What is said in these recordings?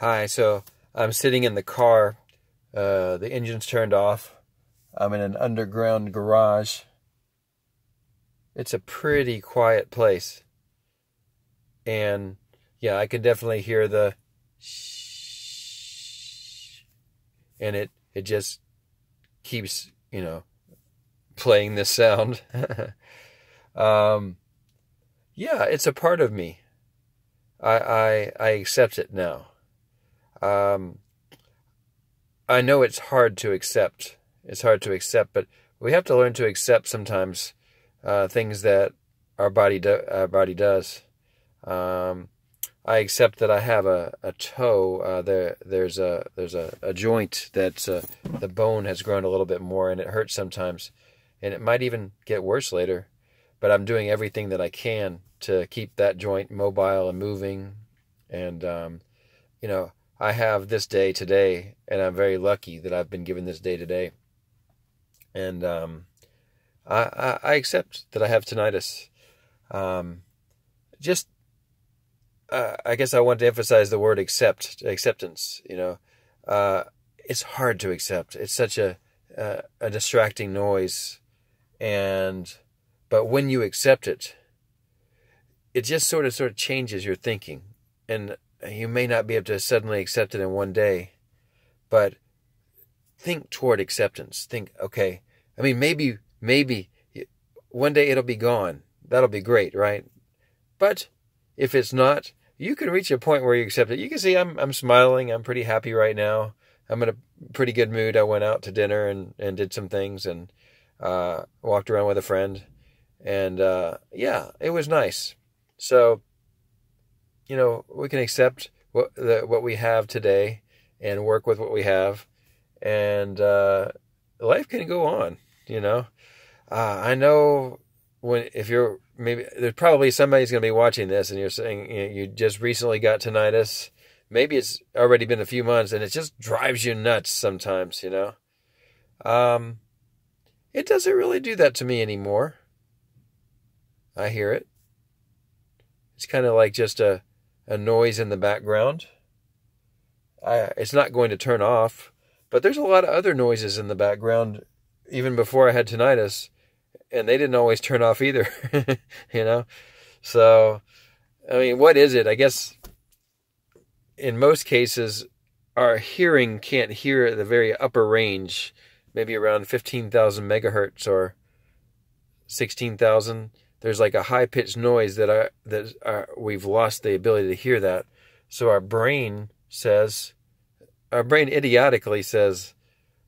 Hi, so I'm sitting in the car. The engine's turned off. I'm in an underground garage. It's a pretty quiet place. And yeah, I can definitely hear the shh. And it just keeps, playing this sound. Yeah, it's a part of me. I accept it now. I know it's hard to accept. It's hard to accept, but we have to learn to accept sometimes things that our body does. I accept that I have a toe. There's a joint that's the bone has grown a little bit more, and it hurts sometimes, and it might even get worse later. But I'm doing everything that I can to keep that joint mobile and moving, and I have this day today, and I'm very lucky that I've been given this day today. And I accept that I have tinnitus. I guess I want to emphasize the word acceptance. It's hard to accept. It's such a distracting noise, but when you accept it, it just sort of changes your thinking, and you may not be able to suddenly accept it in one day, but think toward acceptance. Think, okay, maybe one day it'll be gone. That'll be great, right? But if it's not, you can reach a point where you accept it. You can see I'm smiling. I'm pretty happy right now. I'm in a pretty good mood. I went out to dinner and did some things and walked around with a friend. And yeah, it was nice. So, we can accept what we have today and work with what we have. And life can go on, I know if you're, maybe there's probably somebody's going to be watching this and you're saying you just recently got tinnitus. Maybe it's already been a few months and it just drives you nuts sometimes, It doesn't really do that to me anymore. I hear it. It's kind of like just a noise in the background. It's not going to turn off, but there's a lot of other noises in the background even before I had tinnitus, and they didn't always turn off either, So, what is it? I guess in most cases, our hearing can't hear at the very upper range, maybe around 15,000 megahertz or 16,000. There's like a high-pitched noise that we've lost the ability to hear that. So our brain idiotically says,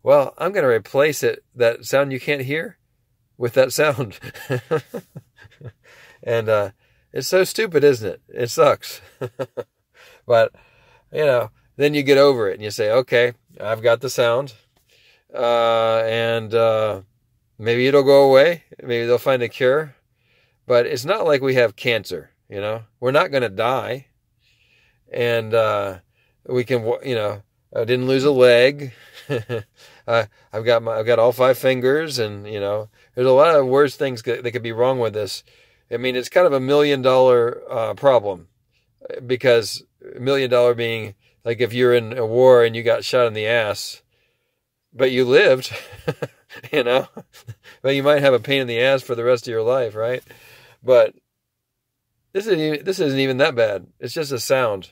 well, I'm going to replace that sound you can't hear, with that sound. And it's so stupid, isn't it? It sucks. But, then you get over it and you say, okay, I've got the sound. And maybe it'll go away. Maybe they'll find a cure. But it's not like we have cancer, We're not going to die. And we can, I didn't lose a leg. I've got all 5 fingers, and there's a lot of worse things that could be wrong with this. It's kind of $1 million problem, because $1 million being like if you're in a war and you got shot in the ass, but you lived, but you might have a pain in the ass for the rest of your life, right? But this isn't even that bad. It's just a sound.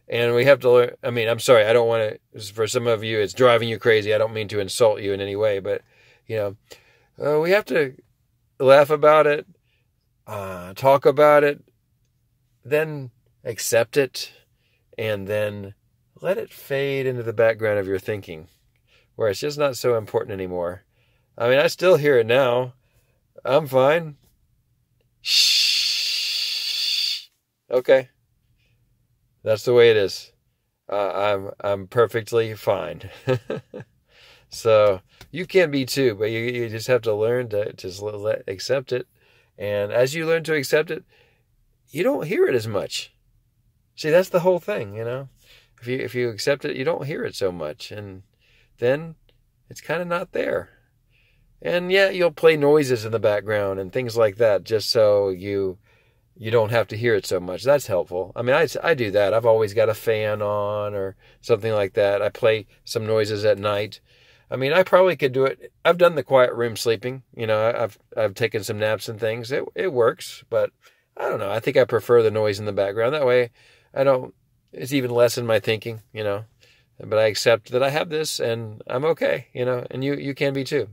And we have to learn. I'm sorry, I don't want to, for some of you, it's driving you crazy. I don't mean to insult you in any way, but, we have to laugh about it, talk about it, then accept it, and then let it fade into the background of your thinking, where it's just not so important anymore. I still hear it now. I'm fine. Shh. Okay. That's the way it is. I'm perfectly fine. So you can be too, but you just have to learn to just accept it. And as you learn to accept it, you don't hear it as much. See, that's the whole thing, If you accept it, you don't hear it so much, and then it's kind of not there. And yeah, you'll play noises in the background and things like that, just so you you don't have to hear it so much. That's helpful. I mean, I do that. I've always got a fan on or something like that. I play some noises at night. I mean, I probably could do it. I've done the quiet room sleeping. I've taken some naps and things. It works, but I don't know. I think I prefer the noise in the background. That way, it's even less in my thinking. But I accept that I have this and I'm okay. And you can be too.